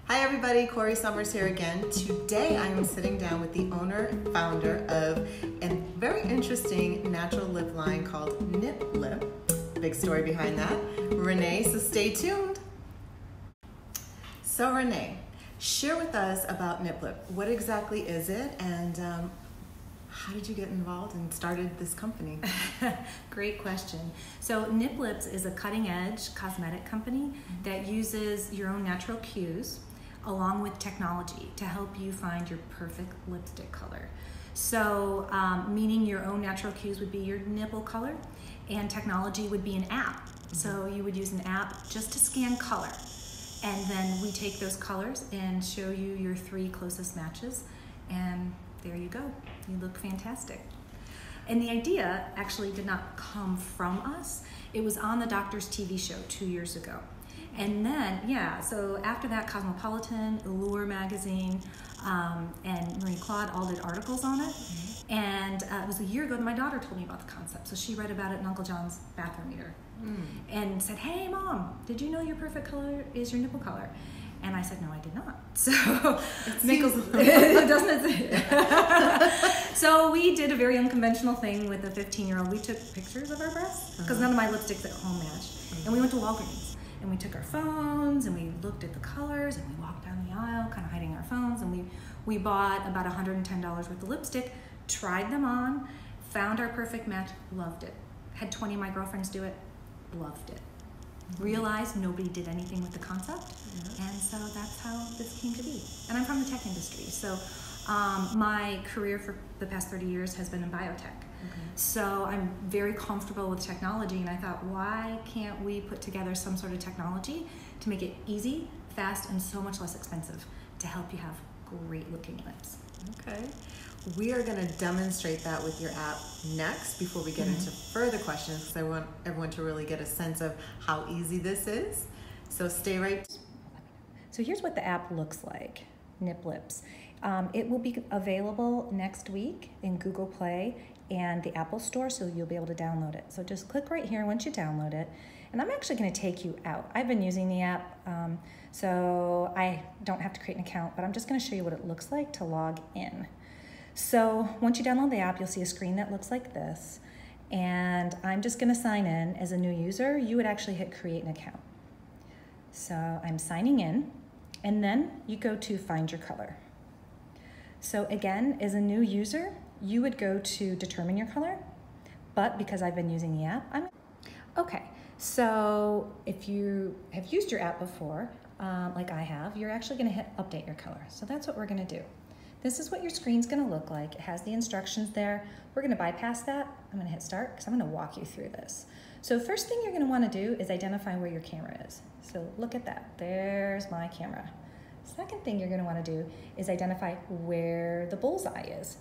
Hi everybody, Corrie Sommers here again. Today I am sitting down with the owner and founder of a very interesting natural lip line called NipLips. Big story behind that, Renae, so stay tuned. So Renae, share with us about NipLips. What exactly is it, and how did you get involved and started this company? Great question. So NipLips is a cutting-edge cosmetic company that uses your own natural cues along with technology to help you find your perfect lipstick color. So meaning your own natural cues would be your nipple color, and technology would be an app. So you would use an app just to scan color. And then we take those colors and show you your 3 closest matches, and there you go. You look fantastic. And the idea actually did not come from us. It was on the Doctor's TV show 2 years ago. And then, so after that, Cosmopolitan, Allure magazine, and Marie Claude all did articles on it. And it was a year ago that my daughter told me about the concept. So she read about it in Uncle John's bathroom mirror and said, "Hey mom, did you know your perfect color is your nipple color?" And I said, "No, I did not." So, doesn't it? So we did a very unconventional thing with a 15-year-old. We took pictures of our breasts because none of my lipsticks at home matched. And we went to Walgreens and we took our phones and we looked at the colors and we walked down the aisle, kind of hiding our phones. And we bought about $110 worth of lipstick, tried them on, found our perfect match, loved it. Had 20 of my girlfriends do it, loved it. Realized nobody did anything with the concept, and so that's how this came to be. And I'm from the tech industry, so my career for the past 30 years has been in biotech. So I'm very comfortable with technology, and I thought, why can't we put together some sort of technology to make it easy, fast, and so much less expensive to help you have great looking lips? Okay. We are going to demonstrate that with your app next before we get into further questions, because I want everyone to really get a sense of how easy this is. So stay right. So here's what the app looks like, NipLips. It will be available next week in Google Play and the Apple Store, so you'll be able to download it. So just click right here once you download it. And I'm actually going to take you out. I've been using the app, so I don't have to create an account, but I'm just going to show you what it looks like to log in. So once you download the app, you'll see a screen that looks like this. And I'm just going to sign in as a new user. You would actually hit create an account. So I'm signing in, and then you go to find your color. So again, as a new user, you would go to determine your color, but because I've been using the app, okay. So if you have used your app before, like I have, you're actually going to hit update your color. So that's what we're going to do. This is what your screen's going to look like. It has the instructions there. We're going to bypass that. I'm going to hit start because I'm going to walk you through this. So first thing you're going to want to do is identify where your camera is. So look at that. There's my camera. Second thing you're going to want to do is identify where the bullseye is.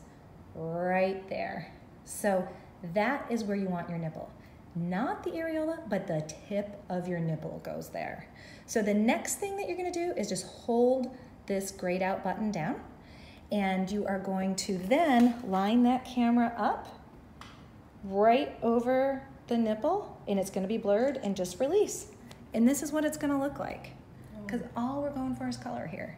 Right there. So that is where you want your nipple. Not the areola, but the tip of your nipple goes there. So the next thing that you're going to do is just hold this grayed out button down. And you are going to then line that camera up right over the nipple, and it's going to be blurred, and just release. And this is what it's going to look like, because all we're going for is color here.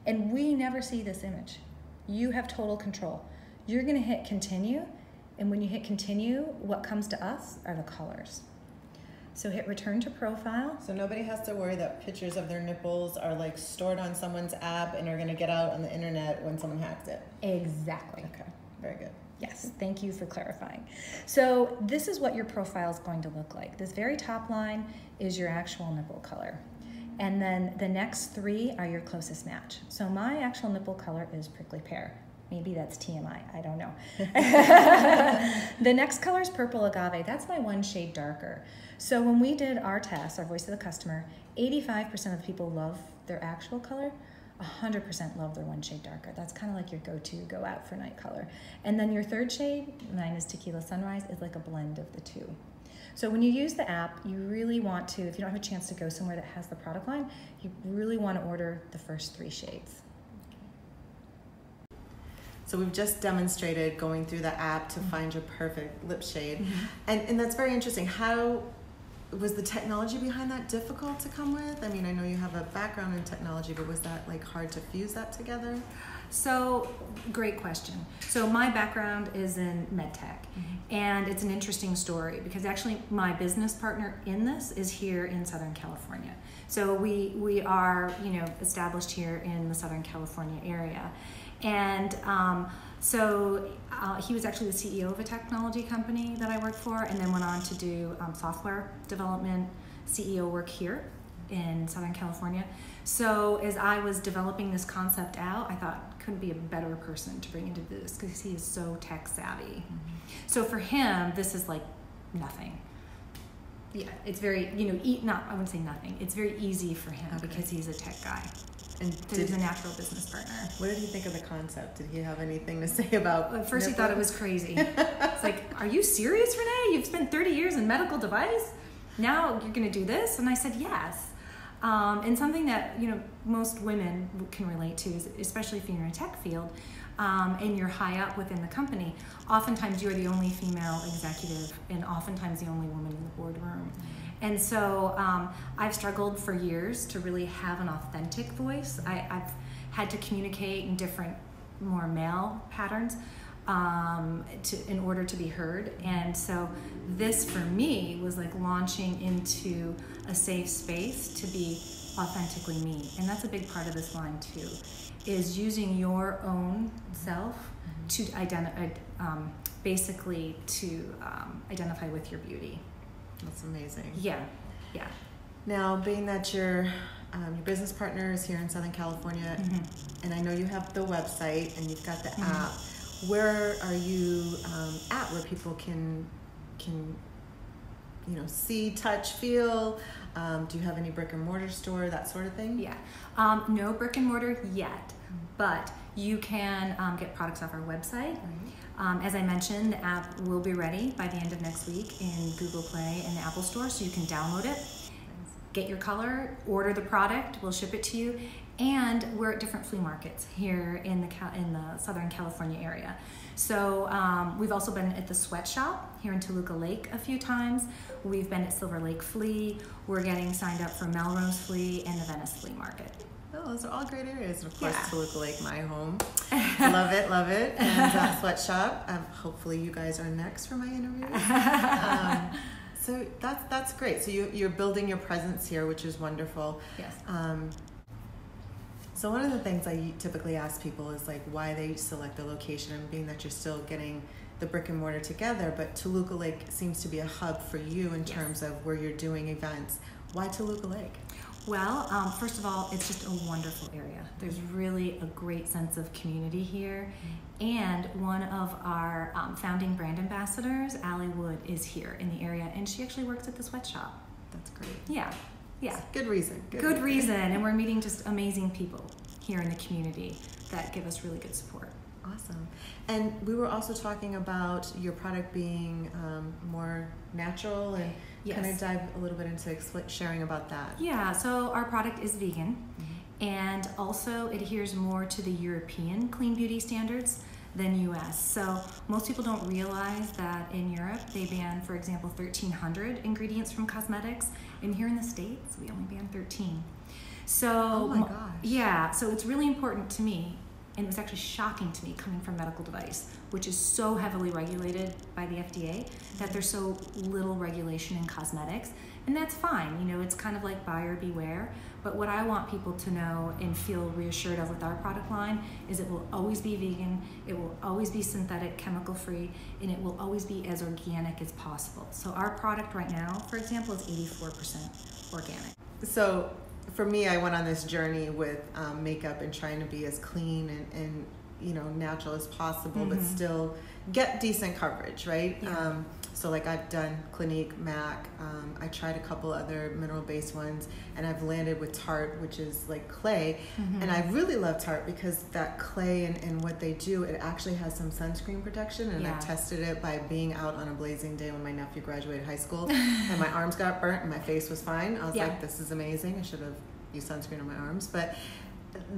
And we never see this image. You have total control. You're going to hit continue, and when you hit continue, what comes to us are the colors. So hit return to profile. So nobody has to worry that pictures of their nipples are like stored on someone's app and are going to get out on the internet when someone hacks it. Exactly. Okay, very good. Yes, thank you for clarifying. So this is what your profile is going to look like. This very top line is your actual nipple color. And then the next 3 are your closest match. So my actual nipple color is prickly pear. Maybe that's TMI, I don't know. The next color is purple agave. That's my 1 shade darker. So when we did our test, our voice of the customer, 85% of the people love their actual color, 100% love their 1 shade darker. That's kind of like your go-to, go out for night color. And then your 3rd shade, mine is Tequila Sunrise, is like a blend of the 2. So when you use the app, you really want to, if you don't have a chance to go somewhere that has the product line, you really want to order the first 3 shades. So we've just demonstrated going through the app to find your perfect lip shade. And that's very interesting. How was the technology behind that difficult to come with? I mean, I know you have a background in technology, but was that like hard to fuse that together? So, great question. So my background is in medtech, and it's an interesting story because actually my business partner in this is here in Southern California. So we are, you know, established here in the Southern California area, and he was actually the CEO of a technology company that I worked for, and then went on to do software development, CEO work here in Southern California. So as I was developing this concept out, I thought couldn't be a better person to bring into this because he is so tech savvy. So for him, this is like nothing. Yeah, it's very, you know, I wouldn't say nothing. It's very easy for him because he's a tech guy. And he's a natural business partner. What did he think of the concept? Did he have anything to say about At first he thought it was crazy. It's like, are you serious, Renae? You've spent 30 years in medical device? Now you're going to do this? And I said, yes. And something that, you know, most women can relate to, is, especially if you're in a tech field and you're high up within the company, oftentimes you're the only female executive and oftentimes the only woman in the boardroom. And so I've struggled for years to really have an authentic voice. I've had to communicate in different, more male patterns in order to be heard. And so this for me was like launching into a safe space to be authentically me. And that's a big part of this line too, is using your own self to identify with your beauty. That's amazing. Yeah. Now, being that your business partner is here in Southern California, and I know you have the website and you've got the app, where are you at where people can you know, see, touch, feel? Do you have any brick and mortar store, that sort of thing? Yeah. No brick and mortar yet, but you can get products off our website. As I mentioned, the app will be ready by the end of next week in Google Play and the Apple Store, so you can download it, get your color, order the product, we'll ship it to you, and we're at different flea markets here in the Southern California area. So we've also been at the Sweatshop here in Toluca Lake a few times. We've been at Silver Lake Flea. We're getting signed up for Melrose Flea and the Venice Flea Market. Oh, those are all great areas. And of course, Toluca Lake, my home. Love it. And Sweatshop. Hopefully you guys are next for my interview. So that's great. So you're building your presence here, which is wonderful. Yes. So one of the things I typically ask people is like why they select the location, and being that you're still getting the brick and mortar together, but Toluca Lake seems to be a hub for you in terms of where you're doing events. Why Toluca Lake? Well, first of all, it's just a wonderful area. There's really a great sense of community here. And one of our founding brand ambassadors, Allie Wood, is here in the area, and she actually works at the Sweatshop. That's great. Yeah. Good reason. Good reason. And we're meeting just amazing people here in the community that give us really good support. Awesome. And we were also talking about your product being more natural, and can I dive a little bit into sharing about that? Yeah, so our product is vegan and also adheres more to the European clean beauty standards than US. So most people don't realize that in Europe they ban, for example, 1,300 ingredients from cosmetics, and here in the States we only ban 13. So, oh my gosh. Yeah, so it's really important to me, and it was actually shocking to me coming from medical device, which is so heavily regulated by the FDA, that there's so little regulation in cosmetics. And that's fine, you know, it's kind of like buyer beware. But what I want people to know and feel reassured of with our product line is it will always be vegan, it will always be synthetic, chemical free, and it will always be as organic as possible. So our product right now, for example, is 84% organic. So for me, I went on this journey with makeup and trying to be as clean and you know, natural as possible, but still get decent coverage, right? Yeah. So like I've done Clinique, MAC, I tried a couple other mineral-based ones, and I've landed with Tarte, which is like clay. And I really love Tarte because that clay and what they do, it actually has some sunscreen protection, and I tested it by being out on a blazing day when my nephew graduated high school, and my arms got burnt and my face was fine. I was like, this is amazing. I should have used sunscreen on my arms. But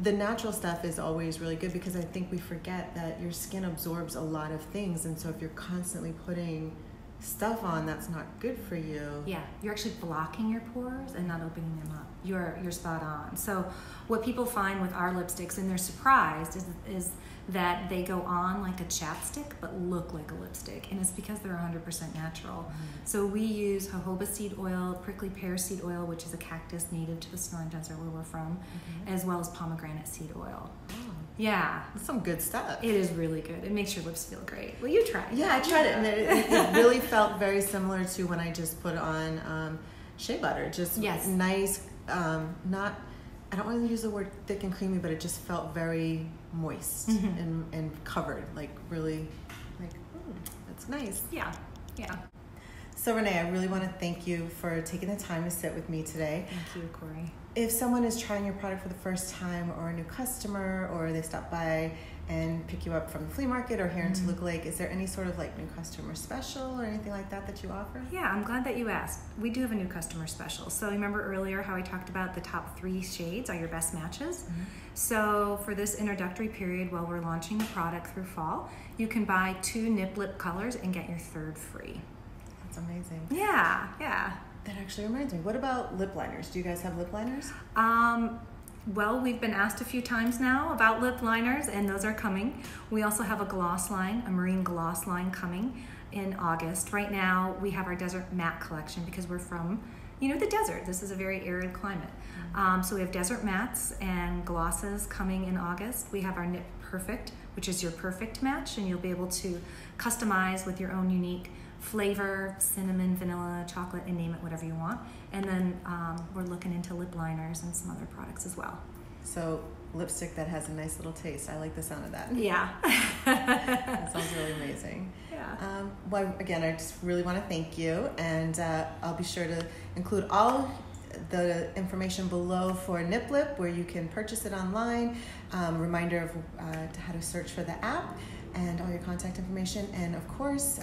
the natural stuff is always really good because I think we forget that your skin absorbs a lot of things, and so if you're constantly putting stuff on that's not good for you. Yeah, you're actually blocking your pores and not opening them up. You're spot on. So what people find with our lipsticks, and they're surprised, is that they go on like a chapstick but look like a lipstick, and it's because they're 100% natural. So we use jojoba seed oil, prickly pear seed oil, which is a cactus native to the Sonoran Desert where we're from, as well as pomegranate seed oil. Yeah. That's some good stuff. It is really good. It makes your lips feel great. Well, you try it. Yeah, I tried it, and it really felt very similar to when I just put on shea butter. Just nice, not, I don't want to use the word thick and creamy, but it just felt very moist and covered, like really, like, that's nice. Yeah, yeah. So Renae, I really want to thank you for taking the time to sit with me today. Thank you, Corrie. If someone is trying your product for the first time, or a new customer, or they stop by and pick you up from the flea market or here in Toluca Lake, is there any sort of like new customer special or anything like that you offer? Yeah, I'm glad that you asked. We do have a new customer special. So remember earlier how I talked about the top 3 shades are your best matches? So for this introductory period while we're launching the product through fall, you can buy 2 nip lip colors and get your 3rd free. That's amazing. Yeah, yeah. That actually reminds me, what about lip liners? Do you guys have lip liners? Well, we've been asked a few times now about lip liners, and those are coming. We also have a gloss line, a marine gloss line coming in August. Right now, we have our desert matte collection because we're from, the desert. This is a very arid climate. So we have desert mattes and glosses coming in August. We have our Nip Perfect, which is your perfect match, and you'll be able to customize with your own unique flavor, cinnamon, vanilla, chocolate, and name it whatever you want. And then we're looking into lip liners and some other products as well. So lipstick that has a nice little taste. I like the sound of that. Yeah. That sounds really amazing. Yeah. Well, again, I just really want to thank you, and I'll be sure to include all the information below for NipLip, where you can purchase it online, reminder of how to search for the app, and all your contact information. And of course,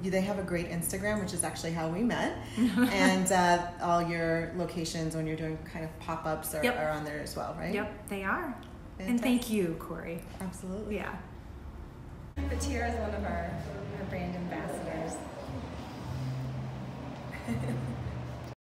they have a great Instagram, which is actually how we met, and all your locations when you're doing kind of pop-ups are on there as well, right? Yep, they are. Fantastic. And thank you, Corrie. Absolutely. Yeah. Fatira is one of our brand ambassadors.